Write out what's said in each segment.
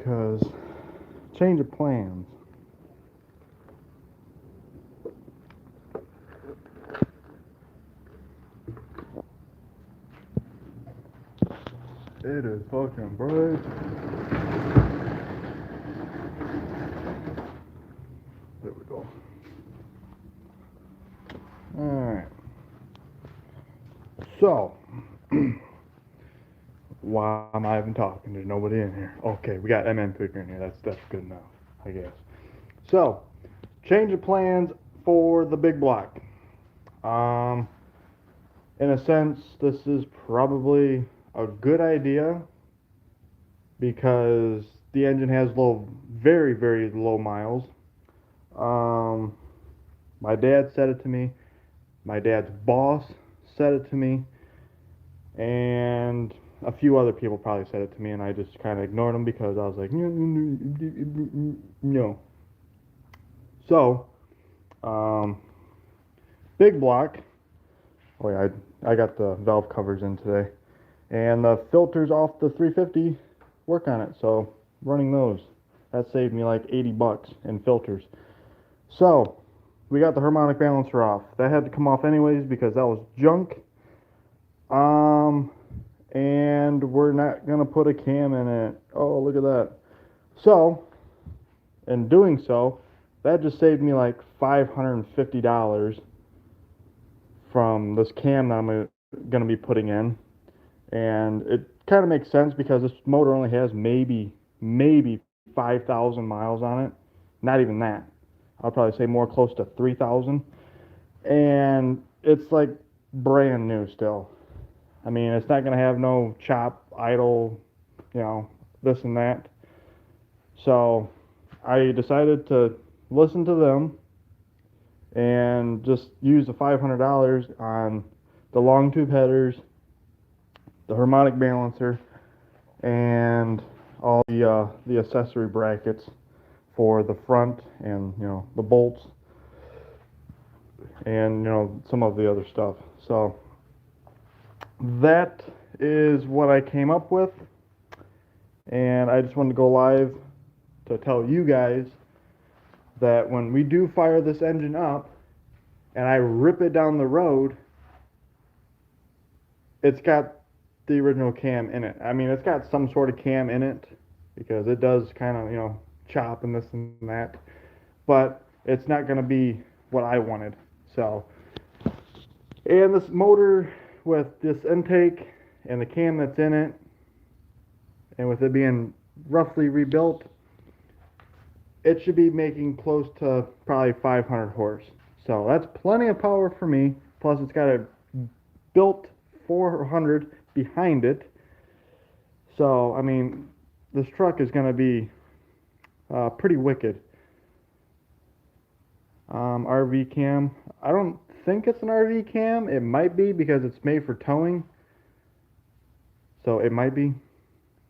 because change of plans. It is fucking bright. There we go. Alright. So, why am I even talking? There's nobody in here. Okay, we got MN Picker in here. That's good enough, I guess. So, change of plans for the big block. In a sense, this is probably a good idea because the engine has very, very low miles. Um, my dad said it to me. My dad's boss said it to me, and a few other people probably said it to me, and I just kind of ignored them because I was like, no. So, um, big block. Oh yeah, I got the valve covers in today, and the filters off the 350 work on it. So running those, that saved me like 80 bucks in filters. So we got the harmonic balancer off. That had to come off anyways because that was junk. And we're not gonna put a cam in it. Oh, look at that. So, in doing so, that just saved me like $550 from this cam that I'm gonna be putting in. And it kind of makes sense because this motor only has maybe 5,000 miles on it. Not even that. I'll probably say more close to 3,000. And it's like brand new still. I mean, it's not going to have no chop, idle, this and that. So I decided to listen to them and just use the $500 on the long tube headers, the harmonic balancer, and all the accessory brackets for the front and the bolts and some of the other stuff. So that is what I came up with, and I just wanted to go live to tell you guys that when we do fire this engine up and I rip it down the road, it's got the original cam in it. I mean, it's got some sort of cam in it because it does kind of, chop and this and that, but it's not going to be what I wanted. So, and this motor with this intake and the cam that's in it, and with it being roughly rebuilt, it should be making close to probably 500 horse. So that's plenty of power for me. Plus, it's got a built 400 behind it. So, I mean, this truck is going to be pretty wicked. RV cam. I don't think it's an RV cam. It might be because it's made for towing. So it might be,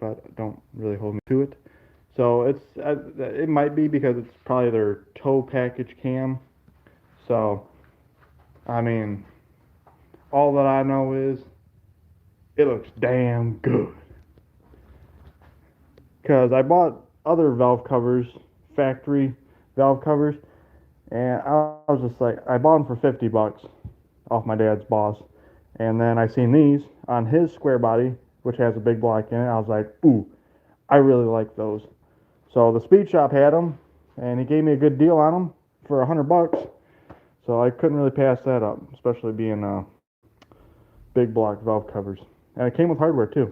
but don't really hold me to it. So it might be because it's probably their tow package cam. So, I mean, all that I know is it looks damn good. Because I bought other valve covers, factory valve covers, and I was just like, I bought them for 50 bucks off my dad's boss. And then I seen these on his square body, which has a big block in it. I was like, ooh, I really like those. So the speed shop had them, and he gave me a good deal on them for 100 bucks. So I couldn't really pass that up, especially being big block valve covers. And it came with hardware too.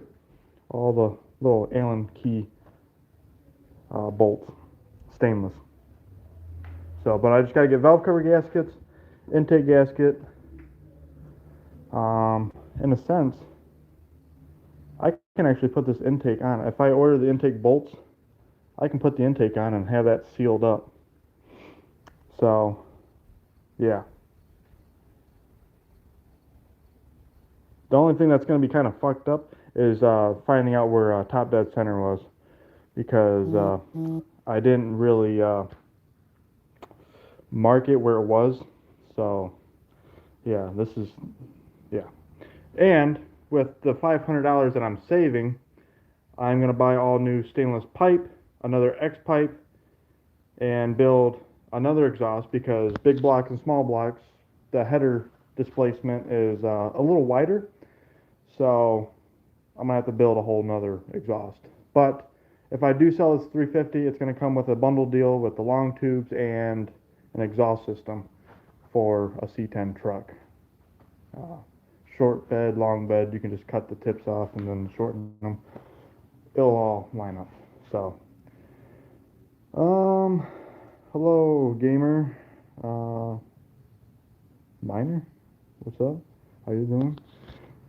All the little Allen key bolts, stainless. So, but I just gotta get valve cover gaskets, intake gasket. In a sense, I can actually put this intake on. If I order the intake bolts, I can put the intake on and have that sealed up. So, yeah. The only thing that's going to be kind of fucked up is finding out where top dead center was, because I didn't really mark it where it was. So, yeah, yeah. And with the $500 that I'm saving, I'm going to buy all new stainless pipe another X pipe and build another exhaust, because big blocks and small blocks, the header displacement is a little wider. So I'm gonna have to build a whole nother exhaust. But if I do sell this 350, it's gonna come with a bundle deal with the long tubes and an exhaust system for a C10 truck. Uh, Short bed, long bed, you can just cut the tips off and then shorten them. It'll all line up. So, hello gamer, miner, what's up? How you doing?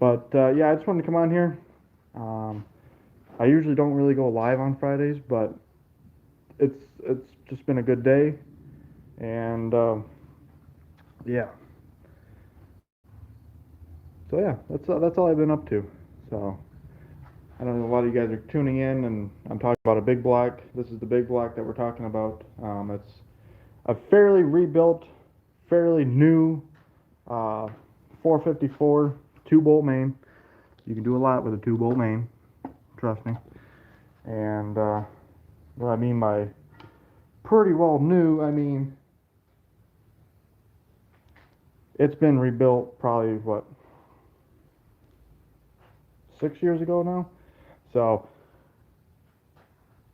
But yeah, I just wanted to come on here. I usually don't really go live on Fridays, but it's just been a good day, and yeah. So yeah, that's all I've been up to. So I don't know, a lot of you guys are tuning in, and I'm talking about a big block. This is the big block that we're talking about. It's a fairly rebuilt, fairly new 454 2-bolt main. You can do a lot with a 2-bolt main, trust me. And what I mean by pretty well new, I mean it's been rebuilt probably, what, 6 years ago now. So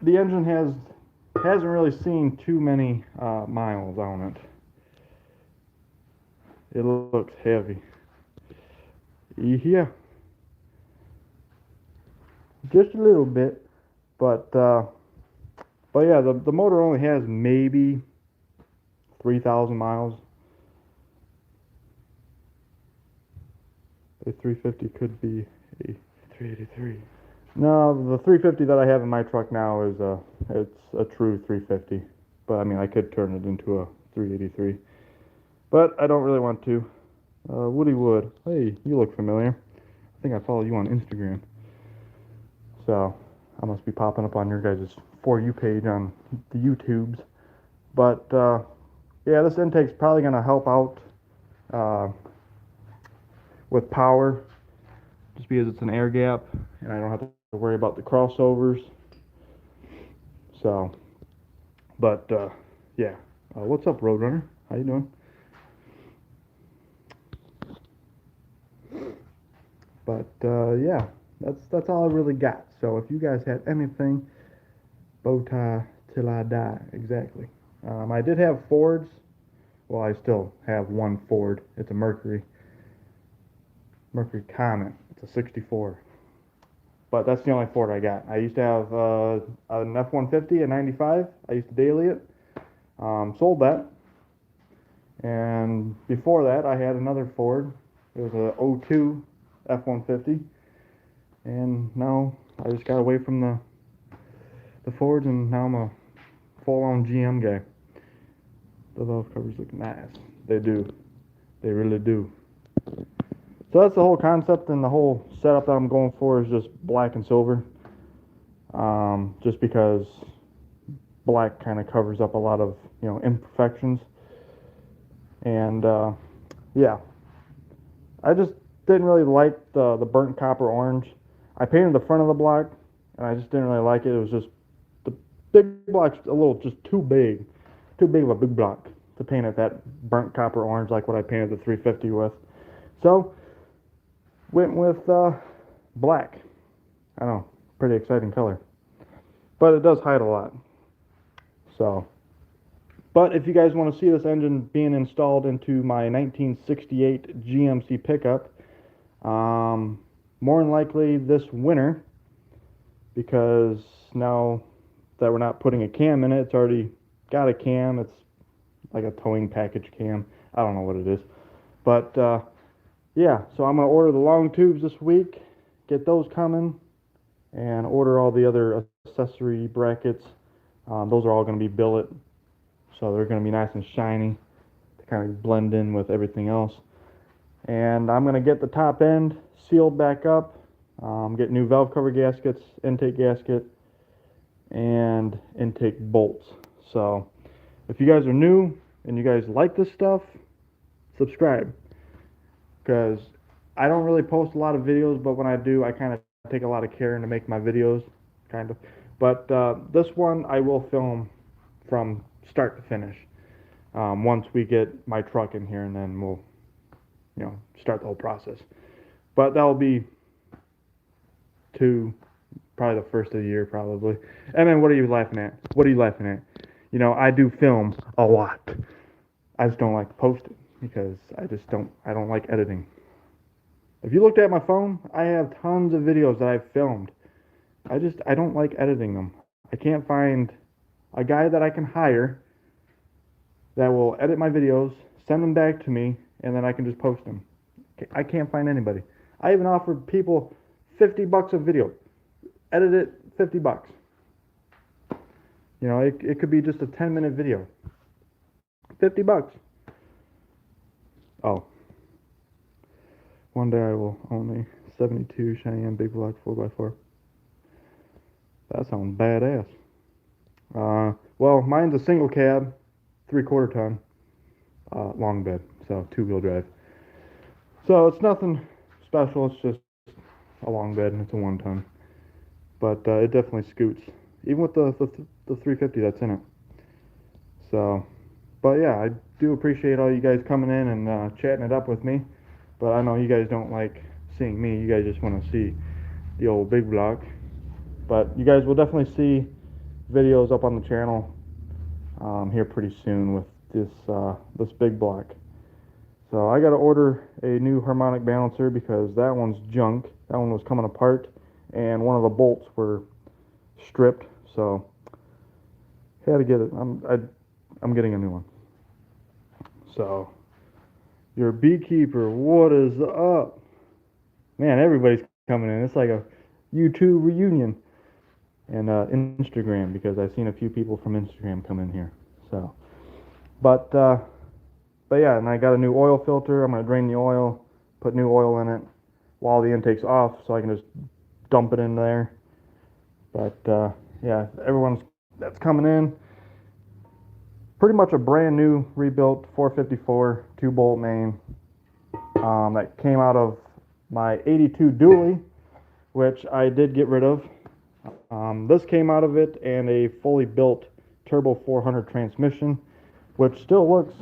the engine hasn't really seen too many miles on it. It looks heavy. Yeah, just a little bit, but yeah, the motor only has maybe 3,000 miles. A 350 could be a 383. No, the 350 that I have in my truck now is it's a true 350. But I mean, I could turn it into a 383. But I don't really want to. Woody Wood. Hey, you look familiar. I think I follow you on Instagram. So I must be popping up on your guys' For You page on the YouTubes. But yeah, this intake's probably going to help out with power, just because it's an air gap and I don't have to worry about the crossovers. So, but yeah. What's up, Roadrunner? How you doing? But yeah, that's all I really got. So if you guys had anything, bow tie till I die. Exactly. I did have Fords. Well, I still have one Ford. It's a Mercury Comet. It's a 64. But that's the only Ford I got. I used to have an F-150, a 95. I used to daily it. Sold that. And before that, I had another Ford. It was a 02 F-150. And now I just got away from the Fords, and now I'm a full-on GM guy. The valve covers look nice. They do. They really do. So that's the whole concept, and the whole setup that I'm going for is just black and silver. Just because black kind of covers up a lot of, imperfections. And yeah, I just didn't really like the burnt copper orange. I painted the front of the block, and I just didn't really like it. It was just, the big block's a little just too big of a big block to paint it that burnt copper orange like what I painted the 350 with. So went with black. I don't know, pretty exciting color, but it does hide a lot. So, but if you guys want to see this engine being installed into my 1968 GMC pickup, more than likely this winter, because now that we're not putting a cam in it, it's already got a cam. It's like a towing package cam. I don't know what it is, but yeah, so I'm going to order the long tubes this week, get those coming, and order all the other accessory brackets. Those are all going to be billet, so they're going to be nice and shiny to kind of blend in with everything else. And I'm going to get the top end sealed back up, get new valve cover gaskets, intake gasket, and intake bolts. So if you guys are new and you guys like this stuff, subscribe, because I don't really post a lot of videos, but when I do, I kind of take a lot of care to make my videos, kind of. But this one I will film from start to finish. Once we get my truck in here, and then we'll, start the whole process. But that'll be probably the first of the year, probably. And then what are you laughing at? What are you laughing at? I do film a lot. I just don't like to post it because I don't like editing. If you looked at my phone, I have tons of videos that I've filmed. I don't like editing them. I can't find a guy that I can hire that will edit my videos, send them back to me, and then I can just post them. I can't find anybody. I even offered people $50 a video. Edit it, $50. It could be just a 10-minute video. $50. Oh. One day I will own a 72 Cheyenne Big Block 4x4. That sounds badass. Well, mine's a single cab, 3/4 ton, long bed, so 2-wheel drive. So it's nothing special. It's just a long bed, and it's a 1-ton. But it definitely scoots, even with the 350 that's in it. So, but yeah, I do appreciate all you guys coming in and chatting it up with me. But I know you guys don't like seeing me. You guys just want to see the old big block. But you guys will definitely see videos up on the channel here pretty soon with this big block. So I got to order a new harmonic balancer because that one's junk. That one was coming apart, and one of the bolts were stripped. So had to get it. I'm getting a new one. So your beekeeper, what is up? Man, everybody's coming in. It's like a YouTube reunion. And Instagram, because I've seen a few people from Instagram come in here. So, but yeah, and I got a new oil filter. I'm gonna drain the oil, put new oil in it while the intake's off, so I can just dump it in there. But yeah, everyone's that's coming in. Pretty much a brand new rebuilt 454 2-bolt main that came out of my 82 dually, which I did get rid of. This came out of it, and a fully built Turbo 400 transmission, which still looks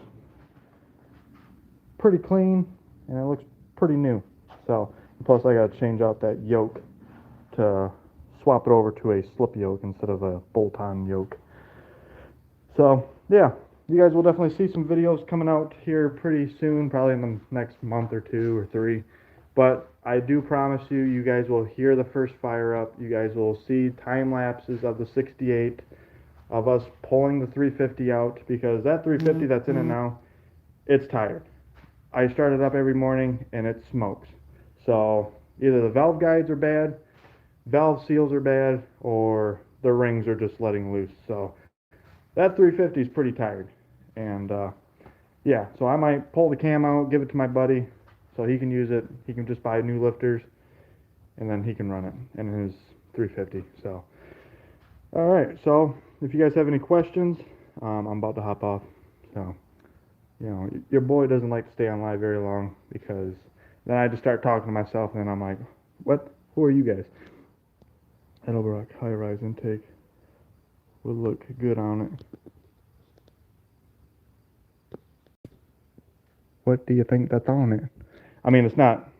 pretty clean, and it looks pretty new. So, plus I got to change out that yoke to swap it over to a slip yoke instead of a bolt-on yoke. So, yeah, you guys will definitely see some videos coming out here pretty soon, probably in the next month or 2 or 3. But I do promise you, you guys will hear the first fire up. You guys will see time lapses of the 68 of us pulling the 350 out, because that 350 that's in it now, it's tired. I start it up every morning and it smokes. So either the valve guides are bad, valve seals are bad, or the rings are just letting loose. So that 350 is pretty tired. And yeah, so I might pull the cam out, give it to my buddy, so he can use it. He can just buy new lifters, and then he can run it in his 350. So, all right. So, if you guys have any questions, I'm about to hop off. So, your boy doesn't like to stay on live very long, because then I just start talking to myself, and then I'm like, what? Who are you guys? Edelbrock high-rise intake would look good on it. What do you think that's on it? I mean, it's not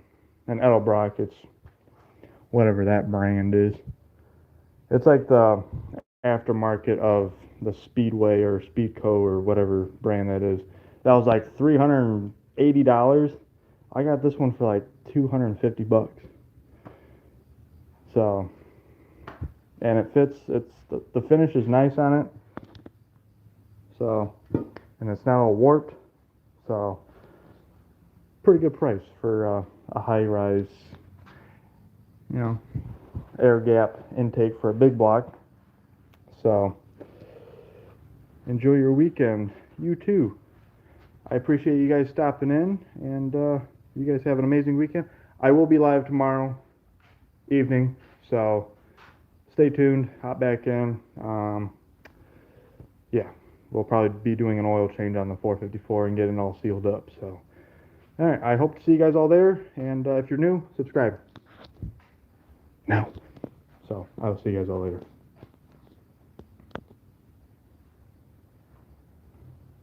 an Edelbrock, it's whatever that brand is. It's like the aftermarket of the Speedway or Speedco or whatever brand that is. That was like $380. I got this one for like $250. So, and it fits. The finish is nice on it. So, and it's not all warped. So, pretty good price for a high-rise, air gap intake for a big block. So, enjoy your weekend. You too. I appreciate you guys stopping in, and you guys have an amazing weekend. I will be live tomorrow evening, so stay tuned. Hop back in. Yeah, we'll probably be doing an oil change on the 454 and getting it all sealed up. So, all right, I hope to see you guys all there, and if you're new, subscribe now. So I'll see you guys all later.